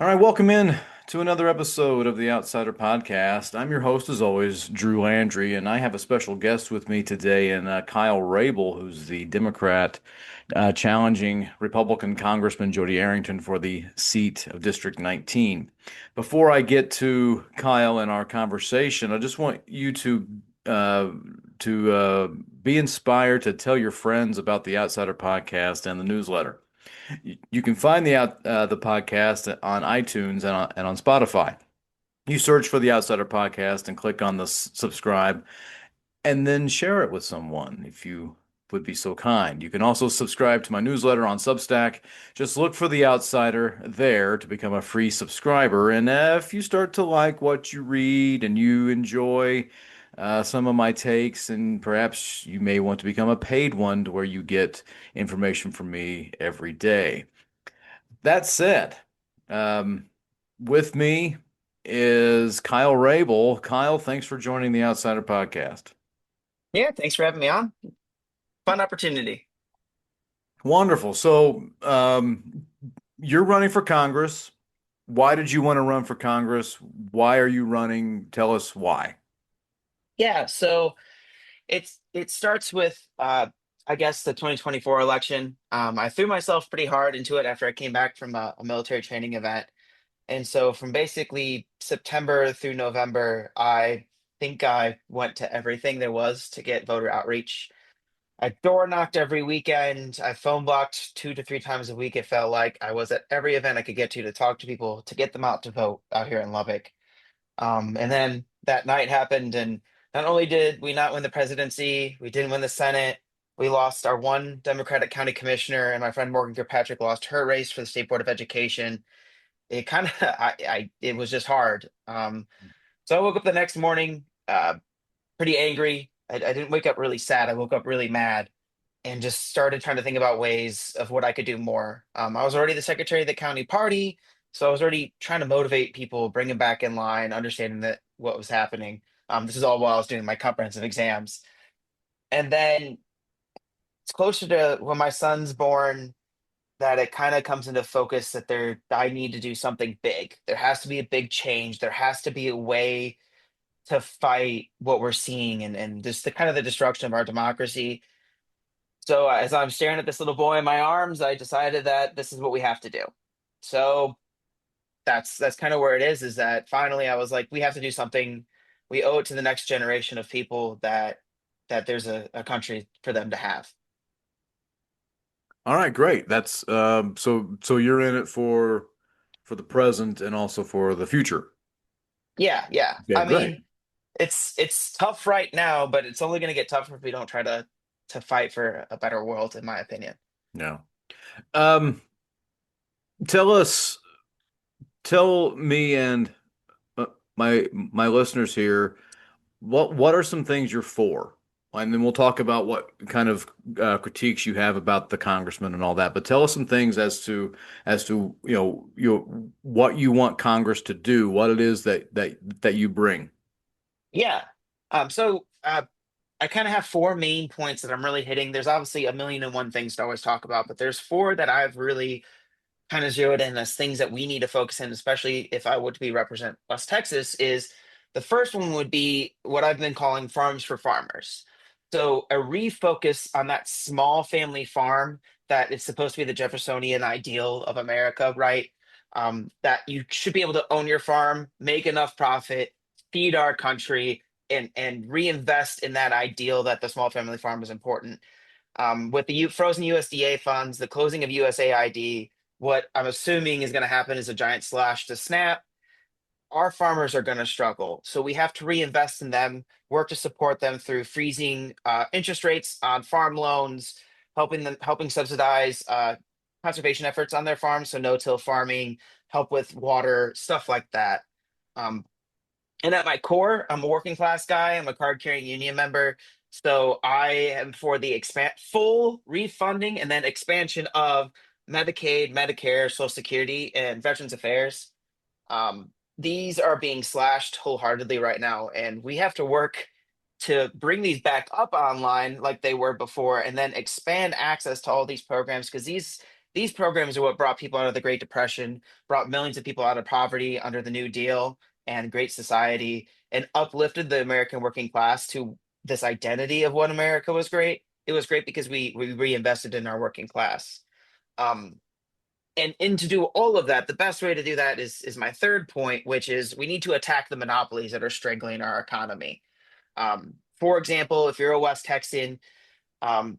All right, welcome in to another episode of the Outsider Podcast. I'm your host, as always, Drew Landry, and I have a special guest with me today, Kyle Rable, who's the Democrat challenging Republican Congressman Jody Arrington for the seat of District 19. Before I get to Kyle and our conversation, I just want you uh, to be inspired to tell your friends about the Outsider Podcast and the newsletter. You can find the podcast on iTunes and on Spotify. You search for the Outsider Podcast and click on the subscribe, and then share it with someone if you would be so kind. You can also subscribe to my newsletter on Substack. Just look for the Outsider there to become a free subscriber. And if you start to like what you read and you enjoy some of my takes, and perhaps you may want to become a paid one to where you get information from me every day. That said, um, with me is Kyle Rable. Kyle, thanks for joining the Outsider Podcast. Yeah, thanks for having me on. Fun opportunity. Wonderful. So, you're running for Congress. Why did you want to run for Congress? Why are you running? Tell us why. Yeah, so it starts with I guess the 2024 election. I threw myself pretty hard into it after I came back from a military training event. And so from basically September through November, I think I went to everything there was to get voter outreach. I door knocked every weekend. I phone blocked 2 to 3 times a week. It felt like I was at every event I could get to talk to people, to get them out to vote out here in Lubbock. And then that night happened, and not only did we not win the presidency, we didn't win the Senate. We lost our one Democratic county commissioner, and my friend Morgan Kirkpatrick lost her race for the State Board of Education. It kind of, it was just hard. So I woke up the next morning, pretty angry. I didn't wake up really sad. I woke up really mad and just started trying to think about ways of what I could do more. I was already the secretary of the county party, so I was already trying to motivate people, bring them back in line, understanding that what was happening. This is all while I was doing my comprehensive exams, and then it's closer to when my son's born that it kind of comes into focus that I need to do something big. There has to be a big change. There has to be a way to fight what we're seeing and just the kind of the destruction of our democracy. So as I'm staring at this little boy in my arms, I decided that this is what we have to do. So that's kind of where it is that finally I was like, we have to do something. We owe it to the next generation of people that there's a country for them to have. All right, great. That's so you're in it for the present and also for the future. Yeah, yeah. Okay, I great. mean, it's tough right now, but it's only going to get tougher if we don't try to fight for a better world, in my opinion. Yeah. Um, tell us, tell me and uh, my listeners here, what are some things you're for? And then we'll talk about what kind of critiques you have about the congressman and all that. But tell us some things as to what you want Congress to do, what it is that you bring. Yeah. So I kind of have four main points that I'm really hitting. There's obviously a million and one things to always talk about, but there's four that I've really kind of zeroed in as things that we need to focus in, especially if I were to be represent West Texas, is the first one would be what I've been calling farms for farmers. So a refocus on that small family farm that is supposed to be the Jeffersonian ideal of America, right? That you should be able to own your farm, make enough profit, feed our country, and reinvest in that ideal that the small family farm is important. With the frozen USDA funds, the closing of USAID, what I'm assuming is going to happen is a giant slash to SNAP. Our farmers are going to struggle. So we have to reinvest in them, work to support them through freezing interest rates on farm loans, helping subsidize conservation efforts on their farms, so no-till farming, help with water, stuff like that. Um, and at my core, I'm a working class guy. I'm a card carrying union member. So I am for the full refunding and then expansion of Medicaid, Medicare, Social Security, and Veterans Affairs. Um, these are being slashed wholeheartedly right now, and we have to work to bring these back up online like they were before, and then expand access to all these programs because these programs are what brought people out of the Great Depression, brought millions of people out of poverty under the New Deal and Great Society, and uplifted the American working class to this identity of what America was great. It was great because we reinvested in our working class. Um, and to do all of that, the best way to do that is my third point, which is we need to attack the monopolies that are strangling our economy. For example, if you're a West Texan,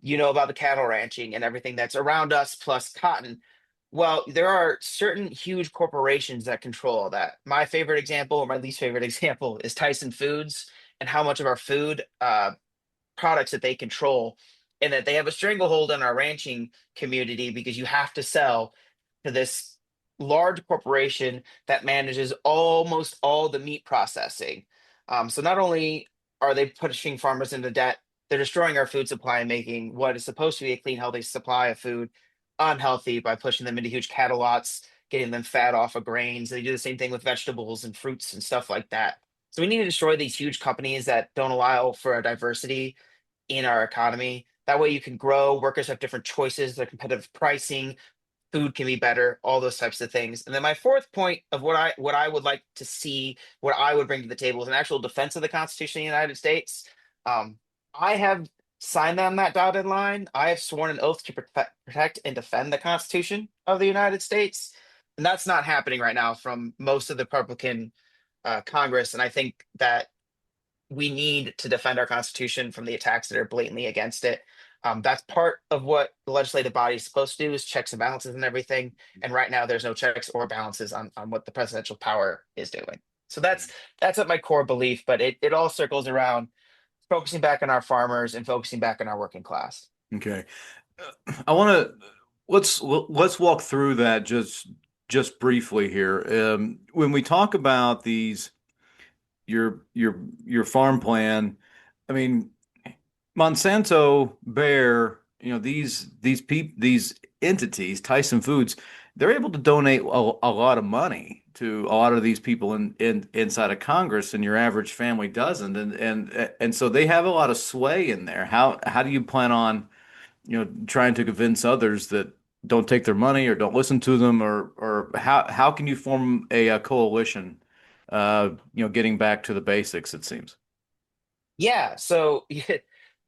you know about the cattle ranching and everything that's around us, plus cotton. Well, there are certain huge corporations that control all that. My favorite example, or my least favorite example, is Tyson Foods and how much of our food products that they control, and that they have a stranglehold on our ranching community because you have to sell to this large corporation that manages almost all the meat processing. So not only are they pushing farmers into debt, they're destroying our food supply and making what is supposed to be a clean, healthy supply of food unhealthy by pushing them into huge cattle lots, getting them fat off of grains. They do the same thing with vegetables and fruits and stuff like that. So we need to destroy these huge companies that don't allow for a diversity in our economy. That way you can grow, workers have different choices, their competitive pricing, food can be better, all those types of things. And then my fourth point of what I would like to see, what I would bring to the table is an actual defense of the Constitution of the United States. Um, I have signed on that dotted line. I have sworn an oath to protect and defend the Constitution of the United States. And that's not happening right now from most of the Republican Congress. And I think that we need to defend our Constitution from the attacks that are blatantly against it. That's part of what the legislative body is supposed to do is checks and balances and everything. And right now, there's no checks or balances on what the presidential power is doing. So that's at my core belief, but it all circles around focusing back on our farmers and focusing back on our working class. Okay. I want to let's walk through that just briefly here. When we talk about these your farm plan, I mean, Monsanto, Bayer, these entities, Tyson Foods, they're able to donate a lot of money to a lot of these people in inside of Congress, and your average family doesn't, and so they have a lot of sway in there. How do you plan on, trying to convince others that don't take their money or don't listen to them, or how can you form a coalition, getting back to the basics, it seems. Yeah, so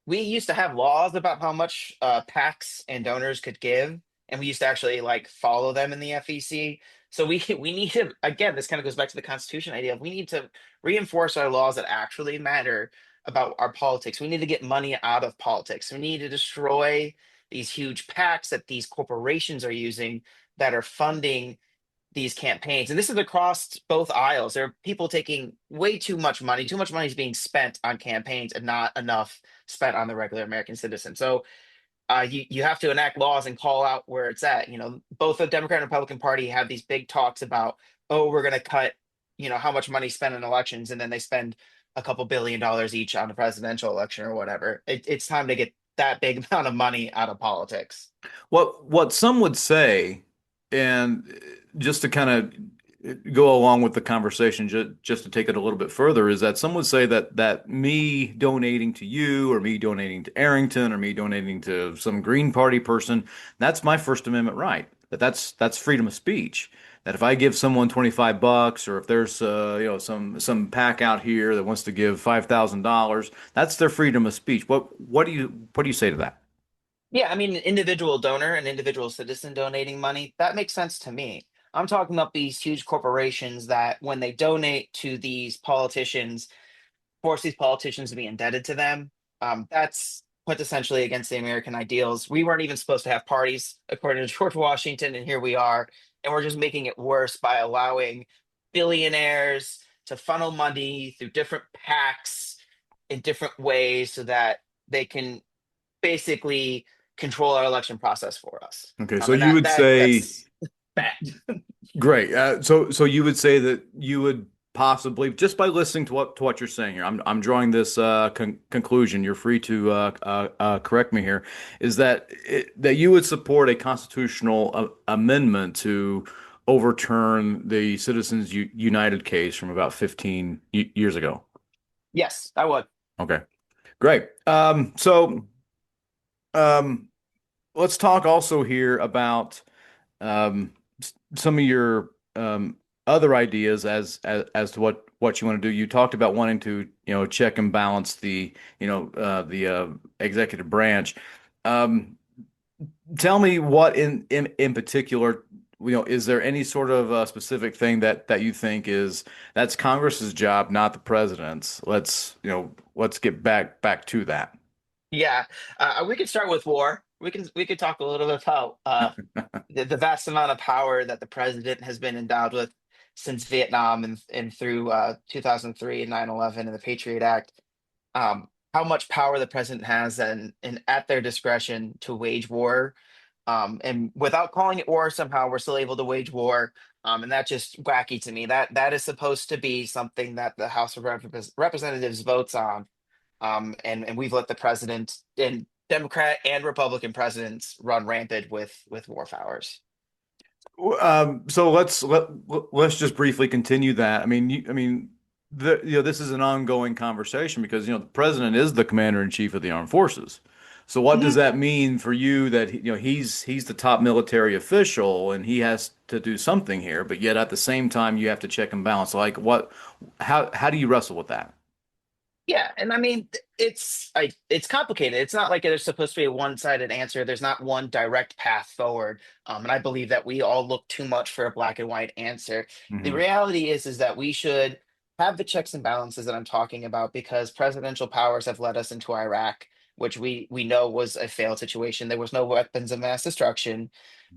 we used to have laws about how much PACs and donors could give, and we used to actually like follow them in the FEC. So we need to, again, this kind of goes back to the Constitution idea of we need to reinforce our laws that actually matter about our politics. We need to get money out of politics. We need to destroy these huge PACs that these corporations are using that are funding these campaigns. And this is across both aisles. There are people taking way too much money. Too much money is being spent on campaigns and not enough spent on the regular American citizen. So you have to enact laws and call out where it's at. Both the Democrat and Republican Party have these big talks about, oh, we're going to cut, how much money spent in elections, and then they spend a couple $1 billion each on the presidential election or whatever. It's time to get that big amount of money out of politics. What some would say, and just to kind of go along with the conversation, just to take it a little bit further, is that some would say that me donating to you, or me donating to Arrington, or me donating to some Green Party person, that's my First Amendment right. That's freedom of speech. That if I give someone $25, or if there's some pack out here that wants to give $5,000, that's their freedom of speech. What do you say to that? Yeah, I mean, an individual donor, an individual citizen donating money, that makes sense to me. I'm talking about these huge corporations that when they donate to these politicians, force these politicians to be indebted to them. That's quintessentially against the American ideals. We weren't even supposed to have parties, according to George Washington, and here we are. And we're just making it worse by allowing billionaires to funnel money through different PACs in different ways so that they can basically control our election process for us. Okay, so And you would say. that's bad. Great. So you would say that you would possibly, just by listening to what you're saying here, I'm drawing this conclusion. You're free to correct me here. Is that you would support a constitutional amendment to overturn the Citizens United case from about 15 years ago? Yes, I would. Okay, great. So um, let's talk also here about some of your other ideas as to what you want to do. You talked about wanting to, check and balance the executive branch. Um, Tell me what in particular, is there any sort of specific thing that you think is that's Congress's job, not the president's? Let's get back to that. Yeah, we could start with war. We could talk a little bit about the vast amount of power that the president has been endowed with since Vietnam and through 2003 and 9/11 and the Patriot Act. How much power the president has and at their discretion to wage war. And without calling it war, somehow we're still able to wage war. And that's just wacky to me. That is supposed to be something that the House of Representatives votes on. And we've let the president and Democrat and Republican presidents run rampant with war powers. So let's just briefly continue that. This is an ongoing conversation because the president is the commander in chief of the armed forces. So what does Mhm. that mean for you that he's the top military official and he has to do something here, but yet at the same time you have to check and balance. Like how do you wrestle with that? Yeah, and I mean it's complicated. It's not like there's supposed to be a one-sided answer. There's not one direct path forward. And I believe that we all look too much for a black and white answer. The Hmm. reality is that we should have the checks and balances that I'm talking about because presidential powers have led us into Iraq, which we know was a failed situation. There was no weapons of mass destruction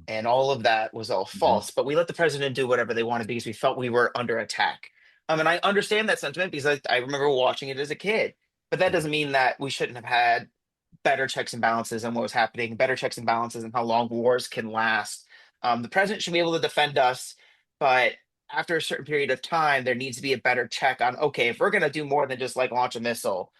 and all of that was all Hmm. false. But we let the president do whatever they wanted because we felt we were under attack. And I understand that sentiment because I remember watching it as a kid. But that doesn't mean that we shouldn't have had better checks and balances on what was happening, better checks and balances on how long wars can last. The president should be able to defend us, but after a certain period of time, there needs to be a better check on okay, if we're going to do more than just like launch a missile,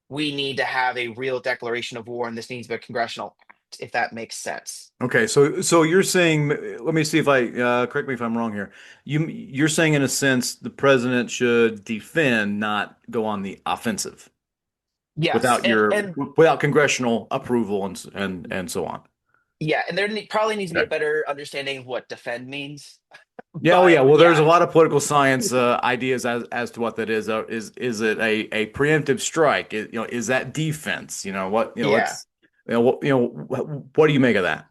we need to have a real declaration of war, and this needs to be a congressional act, if that makes sense. Okay, so you're saying, let me see if I correct me if I'm wrong here. You're saying in a sense the president should defend, not go on the offensive Yes, without and your and without congressional approval and so on. yeah, and probably needs to be a Okay. better understanding of what defend means. Yeah, oh yeah. But Well, there's a yeah, lot of political sines ideas as to what that is. Is it a preemptive strike? Is that defense? yeah, What do you make of that?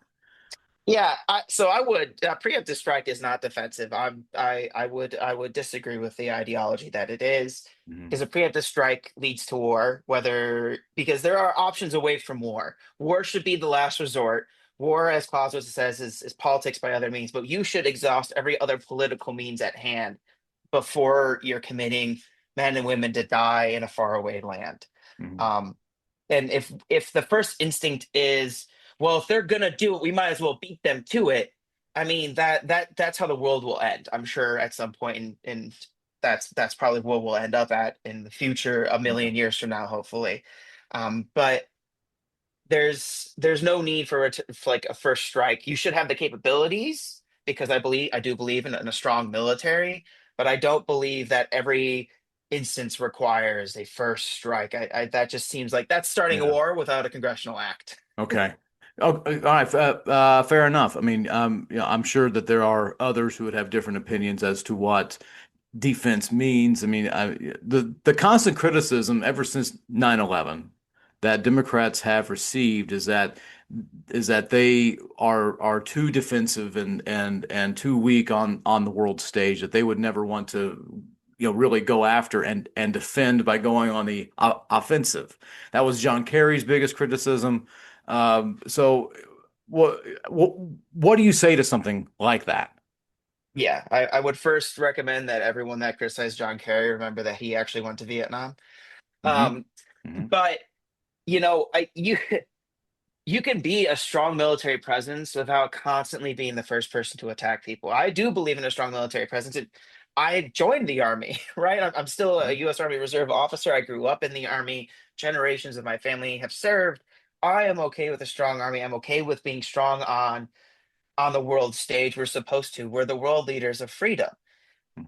yeah. So I would preemptive strike is not defensive. I would disagree with the ideology that it is Hmm. because a preemptive strike leads to war. Whether because there are options away from war. War should be the last resort. War, as Clausewitz says, is politics by other means, but you should exhaust every other political means at hand before you're committing men and women to die in a faraway land. Hmm. Um, and if the first instinct is, well, if they're gonna do it, we might as well beat them to it. I mean that's how the world will end. I'm sure at some point, and that's probably what we'll end up at in the future, a Okay. million years from now, hopefully. But there's no need for like a first strike. You should have the capabilities because I do believe in a strong military, but I don't believe that every instance requires a first strike. That just seems like that's starting a Yeah. war without a congressional act. Okay. Oh, all right. Fair enough. I'm sure that there are others who would have different opinions as to what defense means. The constant criticism ever since 9/11 that Democrats have received is that they are too defensive and too weak on the world stage that they would never want to really go after and defend by going on the offensive. That was John Kerry's biggest criticism. So what what do you say to something like that? Yeah, I would first recommend that everyone that criticized John Kerry remember that he actually went to Vietnam. Hmm. Um, Hmm. but you can be a strong military presence without constantly being the first person to attack people. I do believe in a strong military presence. I joined the army, right? I'm still a U.S. Army Reserve officer. I grew up in the army. Generations of my family have served. I am okay with a strong army. I'm okay with being strong on the world stage. We're supposed to. We're the world leaders of freedom.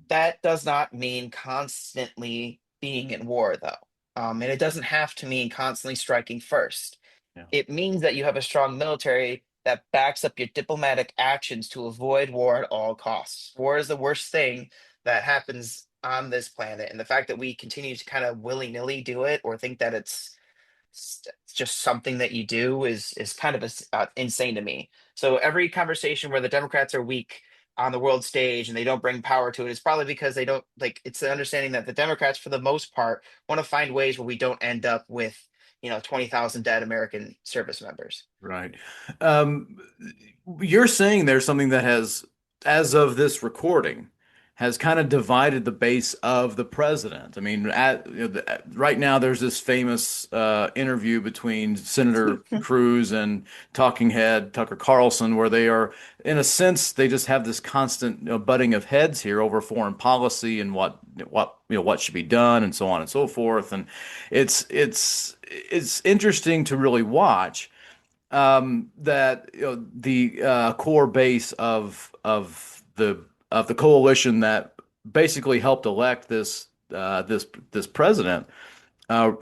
That does not mean constantly being in war, though. And it doesn't have to mean constantly striking first. Yeah. It means that you have a strong military that backs up your diplomatic actions to avoid war at all costs. War is the worst thing that happens on this planet, and the fact that we continue to kind of willy-nilly do it or think that it's just something that you do is kind of insane to me. So every conversation where the Democrats are weak on the world stage and they don't bring power to it is probably because they don't like. It's the understanding that the Democrats, for the most part, want to find ways where we don't end up with 20,000 dead American service members. Right. Um, you're saying there's something that has, as of this recording, has kind of divided the base of the president. I mean, right now there's this famous interview between Senator Cruz and talking head Tucker Carlson, where they are, in a sense, they just have this constant, butting of heads here over foreign policy and what should be done and so on and so forth. And it's interesting to really watch that the core base of the coalition that basically helped elect this president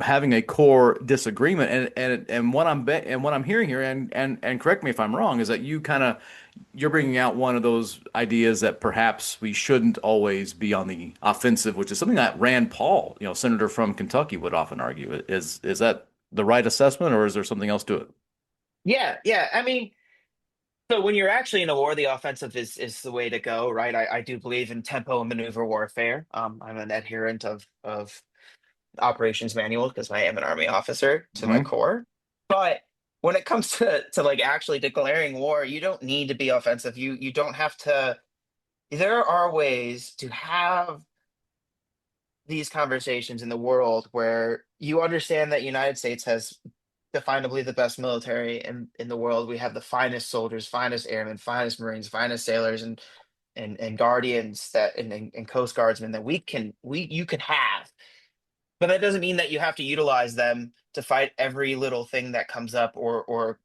having a core disagreement and what I'm hearing here and correct me if I'm wrong is that you're bringing out one of those ideas that perhaps we shouldn't always be on the offensive, which is something that Rand Paul, senator from Kentucky, would often argue. Is that the right assessment, or is there something else to it? Yeah, yeah. I mean, so when you're actually in a war, the offensive is the way to go, right? I do believe in tempo and maneuver warfare. I'm an adherent of operations manual because I am an army officer to my Hmm. core. But when it comes to like actually declaring war, you don't need to be offensive. You don't have to. There are ways to have these conversations in the world where you understand that United States has definably the best military in the world. We have the finest soldiers, finest airmen, finest Marines, finest sailors, and guardians and coast guardsmen that we you can have. But that doesn't mean that you have to utilize them to fight every little thing that comes up or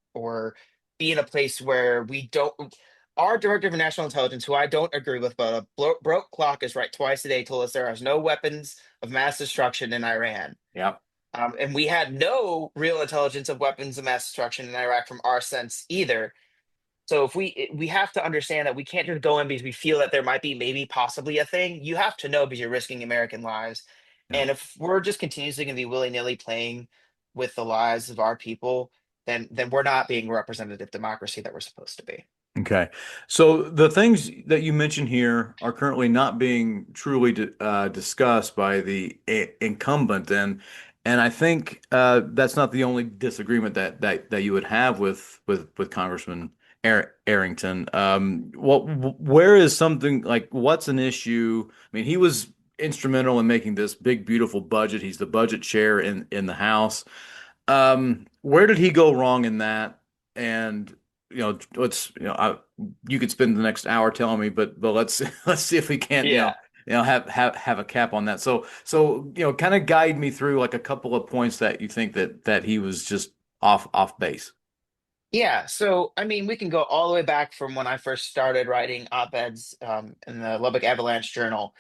be in a place where we don't. Our director of national intelligence, who I don't agree with, but a broke clock is right twice a day, told us there is no weapons of mass destruction in Iran. Yeah. And we had no real intelligence of weapons of mass destruction in Iraq from our sense either. So if we have to understand that we can't just go in because we feel that there might be maybe possibly a thing. You have to know because you're risking American lives. Yeah. And if we're just continuously going to be willy-nilly playing with the lives of our people, then we're not being representative democracy that we're supposed to be. Okay. So the things that you mentioned here are currently not being truly discussed by the incumbent, and I think that's not the only disagreement that you would have with Congressman Arrington. Where is something like what's an issue? I mean, he was instrumental in making this big, beautiful budget. He's the budget chair in the House. Where did he go wrong in that? And let's you could spend the next hour telling me, but let's let's see if we can't Yeah. have a cap on that. So kind of guide me through like a couple of points that you think that he was just off base. Yeah. So, I mean, we can go all the way back from when I first started writing op-eds in the Lubbock Avalanche Journal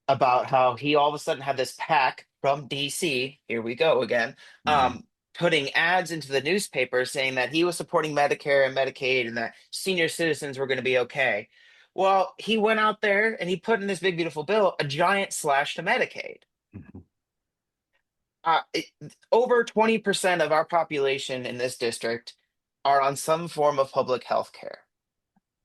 about how he all of a sudden had this pack from DC, here we go again, Hmm. putting ads into the newspaper saying that he was supporting Medicare and Medicaid and that senior citizens were going to be okay. Well, he went out there and he put in this big, beautiful bill a giant slash to Medicaid. Uh, it, Over 20% of our population in this district are on some form of public health care.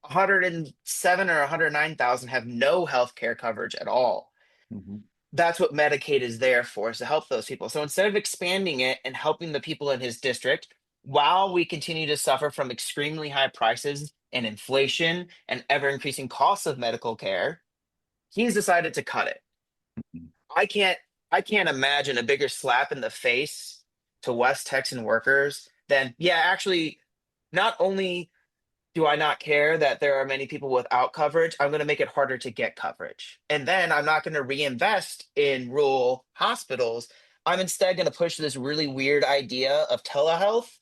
107 or 109,000 have no health care coverage at all. Hmm. That's what Medicaid is there for, is to help those people. So instead of expanding it and helping the people in his district, while we continue to suffer from extremely high prices and inflation and ever increasing costs of medical care, he's decided to cut it. I can't I can't imagine a bigger slap in the face to West Texan workers than, yeah, actually, not only do I not care that there are many people without coverage, I'm going to make it harder to get coverage. And then I'm not going to reinvest in rural hospitals. I'm instead going to push this really weird idea of telehealth,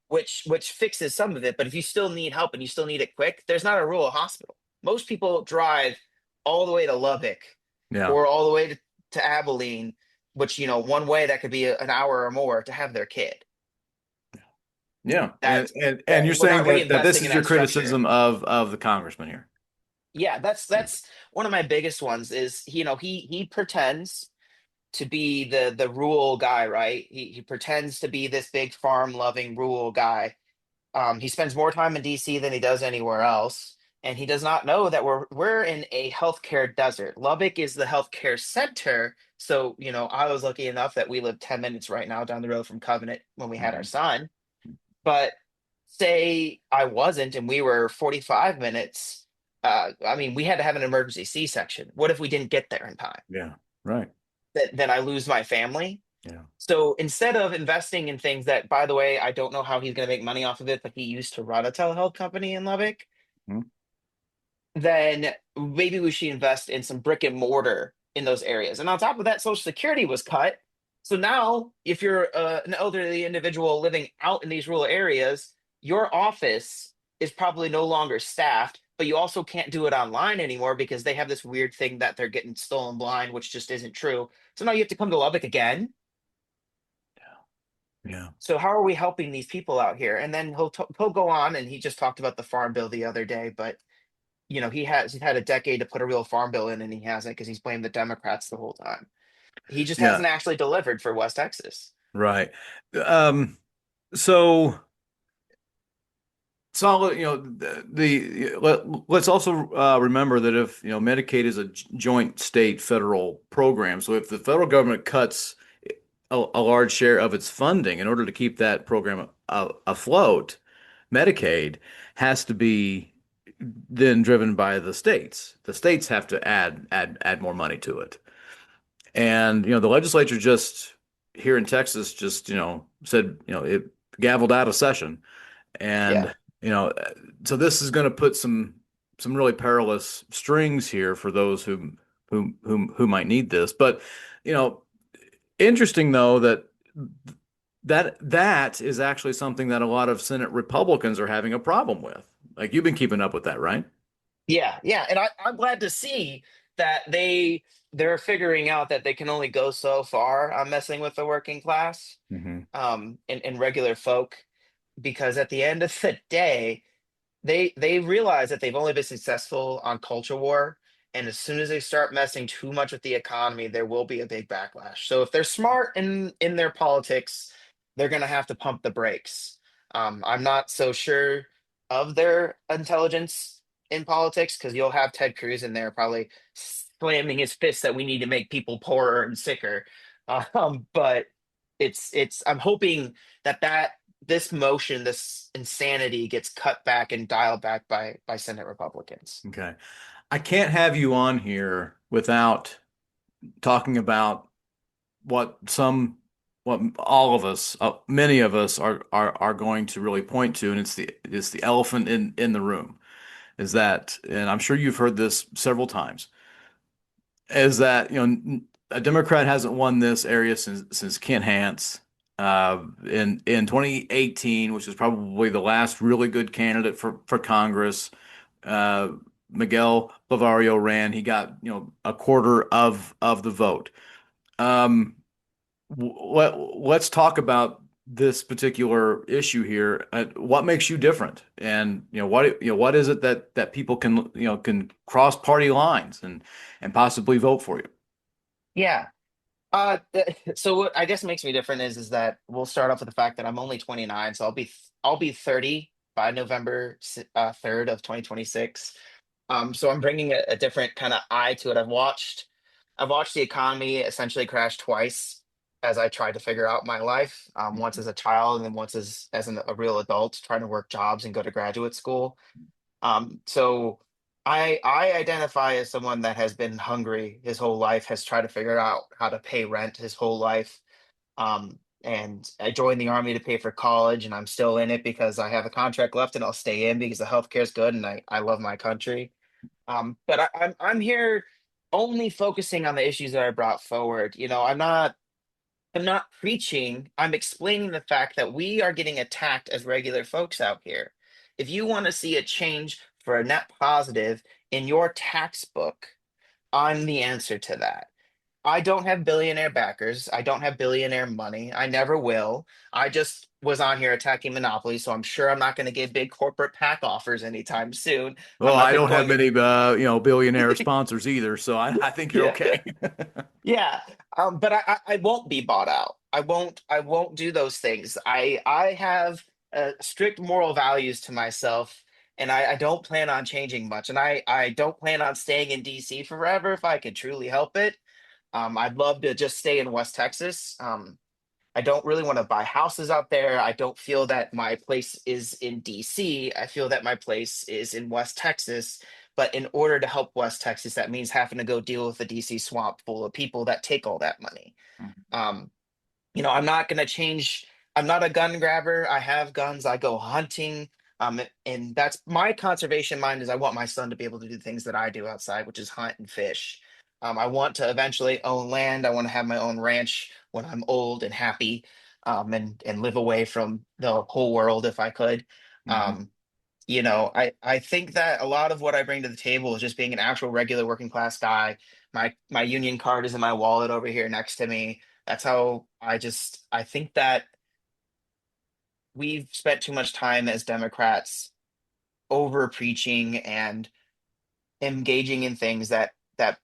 which fixes some of it. But if you still need help and you still need it quick, there's not a rural hospital. Most people drive all the way to Lubbock Yeah. or all the way to Abilene, which, one way that could be an hour or more to have their kid. Yeah. That And you're we're saying not that this reinvesting in is your that structure. criticism of the congressman here. Yeah, Yeah. that's one of my biggest ones is, he pretends to be the rural guy, right? He pretends to be this big farm loving rural guy. He spends more time in DC than he does anywhere else, and he does not know that we're in a healthcare desert. Lubbock is the healthcare center. So, I was lucky enough that we live 10 minutes right now down the road from Covenant when we had our Mhm. son. But say I wasn't and we were 45 minutes, I mean, we had to have an emergency C-section. What if we didn't get there in time? Yeah. Right. Then I lose my family. Yeah. So instead of investing in things that, by the way, I don't know how he's going to make money off of it, but he used to run a telehealth company in Lubbock, Mhm. then maybe we should invest in some brick and mortar in those areas. And on top of that, Social Security was cut. So now, if you're an elderly individual living out in these rural areas, your office is probably no longer staffed, but you also can't do it online anymore because they have this weird thing that they're getting stolen blind, which just isn't true. So now you have to come to Lubbock again. Yeah. So how are we helping these people out here? And then he'll go on, and he just talked about the farm bill the other day, but he's had a decade to put a real farm bill in, and he hasn't because he's blamed the Democrats the whole time. He just Yeah. hasn't actually delivered for West Texas. Right. Um, so solid, let's also remember that if, Medicaid is a joint state federal program, so if the federal government cuts a large share of its funding in order to keep that program afloat, Medicaid has to be then driven by the states. The states have to add more money to it. And the legislature just here in Texas just said it gavelled out of session, Yeah. and you know so this is going to put some really perilous strings here for those who might need this. But you know, interesting though that is actually something that a lot of Senate Republicans are having a problem with. Like you've been keeping up with that, right? Yeah, yeah, and I'm glad to see that they're figuring out that they can only go so far on messing with the working class, Hmm. and regular folk, because at the end of the day, they realize that they've only been successful on culture war, and as soon as they start messing too much with the economy, there will be a big backlash. So if they're smart in their politics, they're going to have to pump the brakes. I'm not so sure of their intelligence in politics because you'll have Ted Cruz in there probably slamming his fist that we need to make people poorer and sicker. But it's I'm hoping that this motion, this insanity gets cut back and dialed back by Senate Republicans. Okay. I can't have you on here without talking about what some, what all of us, many of us are going to really point to, and it's the elephant in the room. Is that, and I'm sure you've heard this several times, is that a Democrat hasn't won this area since Kent Hance in 2018, which is probably the last really good candidate for Congress. Uh, Miguel Bavario ran. He got a quarter of the vote. Um, let's talk about this particular issue here. What makes you different? And what is it that people can cross party lines and possibly vote for you? Yeah. So what I guess makes me different is that we'll start off with the fact that I'm only 29, so I'll be 30 by November 3rd of 2026. So I'm bringing a different kind of eye to it. I've watched the economy essentially crash twice as I tried to figure out my life. Once as a child, and then once a real adult, trying to work jobs and go to graduate school. So I identify as someone that has been hungry his whole life, has tried to figure out how to pay rent his whole life. And I joined the army to pay for college, and I'm still in it because I have a contract left, and I'll stay in because the healthcare is good, and I love my country. But I'm here only focusing on the issues that I brought forward. I'm not preaching. I'm explaining the fact that we are getting attacked as regular folks out here. If you want to see a change for a net positive in your tax book, I'm the answer to that. I don't have billionaire backers. I don't have billionaire money. I never will. I just was on here attacking Monopoly, so I'm sure I'm not going to get big corporate pack offers anytime soon. Well, I'm not I don't have going many, billionaire sponsors either, so I think you're to. okay. Yeah, but I won't be bought out. I won't do those things. I have strict moral values to myself, and I don't plan on changing much. And I don't plan on staying in DC forever if I could truly help it. I'd love to just stay in West Texas. I don't really want to buy houses out there. I don't feel that my place is in DC. I feel that my place is in West Texas. But in order to help West Texas, that means having to go deal with the DC swamp full of people that take all that money. Um, I'm not going to change. I'm not a gun grabber. I have guns. I go hunting. And that's my conservation mind is I want my son to be able to do things that I do outside, which is hunt and fish. I want to eventually own land. I want to have my own ranch when I'm old and happy, and live away from the whole world if I could. Mhm. Um, I think that a lot of what I bring to the table is just being an actual regular working class guy. My union card is in my wallet over here next to me. That's how I think that we've spent too much time as Democrats over preaching and engaging in things that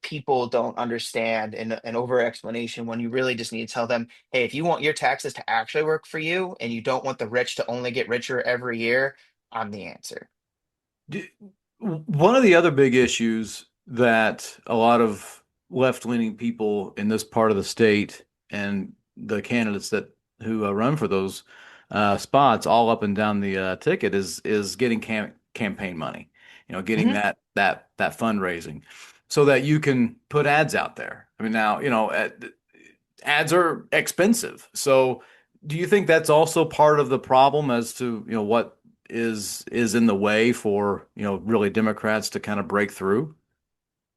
people don't understand and an over explanation when you really just need to tell them, hey, if you want your taxes to actually work for you and you don't want the rich to only get richer every year, I'm the answer. Do- One of the other big issues that a lot of left-leaning people in this part of the state and the candidates that who run for those spots all up and down the ticket is getting campaign money. Getting Mhm. that fundraising so that you can put ads out there. I mean, now, ads are expensive. So do you think that's also part of the problem as to, what is in the way for, really Democrats to kind of break through?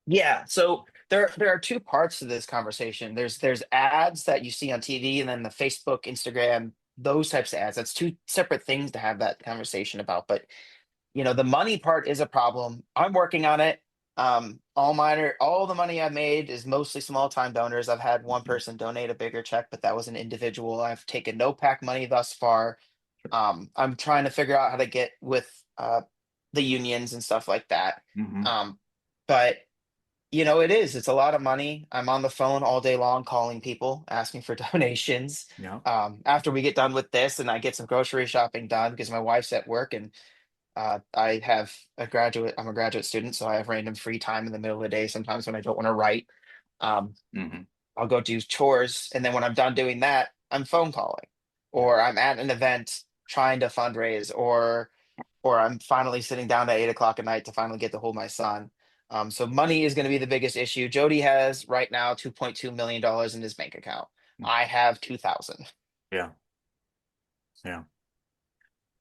Yeah, so there are two parts to this conversation. There's ads that you see on TV, and then the Facebook, Instagram, those types of ads. That's two separate things to have that conversation about. But the money part is a problem. I'm working on it. All the money I've made is mostly small time donors. I've had one person donate a bigger check, but that was an individual. I've taken no pack money thus far. I'm trying to figure out how to get with the unions and stuff like that. Hmm. Um, but it's a lot of money. I'm on the phone all day long calling people, asking for donations. Yeah. After we get done with this and I get some grocery shopping done because my wife's at work and I'm a graduate student, so I have random free time in the middle of the day sometimes when I don't want to write. Um, Hmm. I'll go do chores. And then when I'm done doing that, I'm phone calling Yeah. or I'm at an event trying to fundraise or I'm finally sitting down at 8 o'clock at night to finally get to hold my son. So money is going to be the biggest issue. Jody has right now $2.2 million in his bank account. I have 2,000. Yeah. Yeah.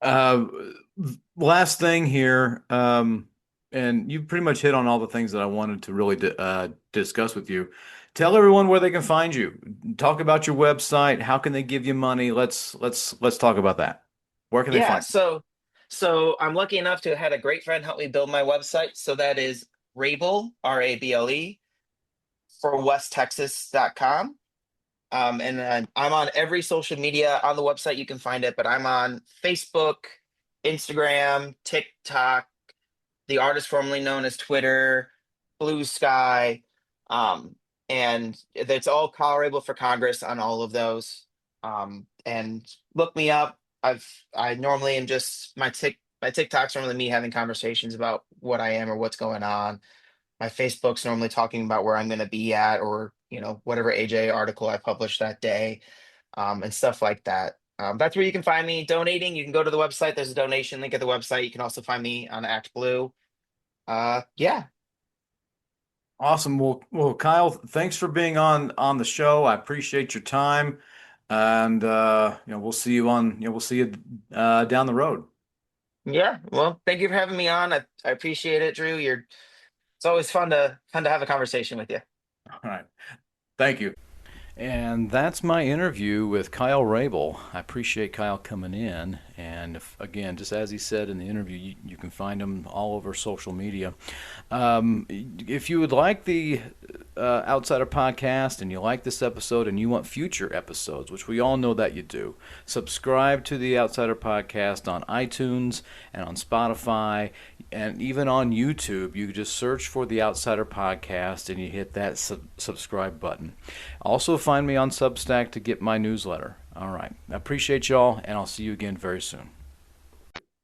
Uh, Last thing here, and you pretty much hit on all the things that I wanted to really discuss with you. Tell everyone where they can find you. Talk about your website. How can they give you money? Let's talk about that. Where can they Yeah, find so I'm lucky enough to have had a great friend help me build my website. So that is Rable, Rable, for westtexas.com. And then I'm on every social media on the website. You can find it, but I'm on Facebook, Instagram, TikTok, the artist formerly known as Twitter, Blue Sky, um, and it's all Colorado for Congress on all of those. And look me up. I normally am just my TikTok's normally me having conversations about what I am or what's going on. My Facebook's normally talking about where I'm going to be at or whatever AJ article I published that day, and stuff like that. That's where you can find me donating. You can go to the website. There's a donation link at the website. You can also find me on ActBlue. Yeah, Awesome. Well, Kyle, thanks for being on the show. I appreciate your time, and we'll see you we'll see you down the road. yeah. Well, thank you for having me on. I appreciate it, Drew. It's always fun to have a conversation with you. All right. Thank you. And that's my interview with Kyle Rable. I appreciate Kyle coming in. And again, just as he said in the interview, you can find him all over social media. If you would like the Outsider Podcast and you like this episode and you want future episodes, which we all know that you do, subscribe to the Outsider Podcast on iTunes and on Spotify and even on YouTube. You just search for the Outsider Podcast and you hit that subscribe button. Also, find me on Substack to get my newsletter. All right. I appreciate y'all, and I'll see you again very soon.